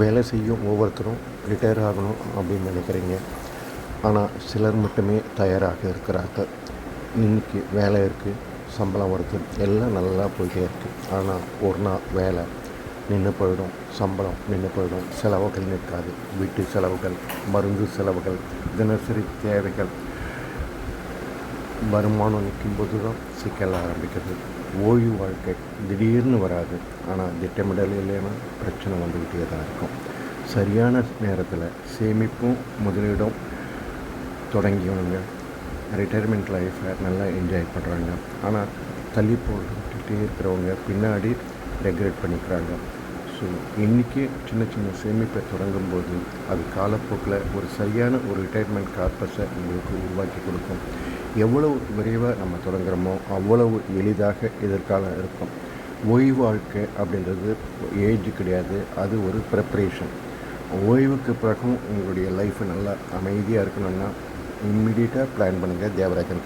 வேலை செய்யும் ஒவ்வொருத்தரும் ரிட்டையர் ஆகணும் அப்படின்னு நினைக்கிறீங்க. ஆனால் சிலர் மட்டுமே தயாராக இருக்கிறார்கள். இன்றைக்கி வேலை இருக்குது, சம்பளம் வருது, எல்லாம் நல்லா போயிட்டே இருக்குது. ஆனால் ஒரு நாள் வேலை நின்று போயிடும், சம்பளம் நின்று போயிடும், செலவுகள் நிற்காது. வீட்டு செலவுகள், மருந்து செலவுகள், தினசரி தேவைகள், வருமானம் நிற்கும்போது தான் சிக்கல் ஆரம்பிக்கிறது. ஓய்வு வாழ்க்கை திடீர்னு வராது, ஆனால் திட்டமிடல் இல்லைன்னா பிரச்சனை வந்துக்கிட்டே தான் இருக்கும். சரியான நேரத்தில் சேமிப்பும் முதலீடும் தொடங்கியவங்க ரிட்டையர்மெண்ட் லைஃப்பை நல்லா என்ஜாய் பண்ணுறாங்க. ஆனால் தள்ளி போட்டுகிட்டே இருக்கிறவங்க பின்னாடி ரெக்ரெட் பண்ணிக்கிறாங்க. ஸோ இன்றைக்கி சின்ன சின்ன சேமிப்பை தொடங்கும்போது அது காலப்போக்கில் ஒரு சரியான ஒரு ரிட்டையர்மெண்ட் கார்பஸை உங்களுக்கு உருவாக்கி கொடுக்கும். எவ்வளவு விரைவாக நம்ம தொடங்குகிறோமோ அவ்வளவு எளிதாக எதிர்காலம் இருக்கும். ஓய்வு வாழ்க்கை அப்படின்றது ஏஜ் கிடையாது, அது ஒரு ப்ரிப்ரேஷன். ஓய்வுக்கு பிறகும் உங்களுடைய லைஃப் நல்லா அமைதியாக இருக்கணும்னா இம்மிடியட்டாக பிளான் பண்ணுங்கள். தேவராஜன்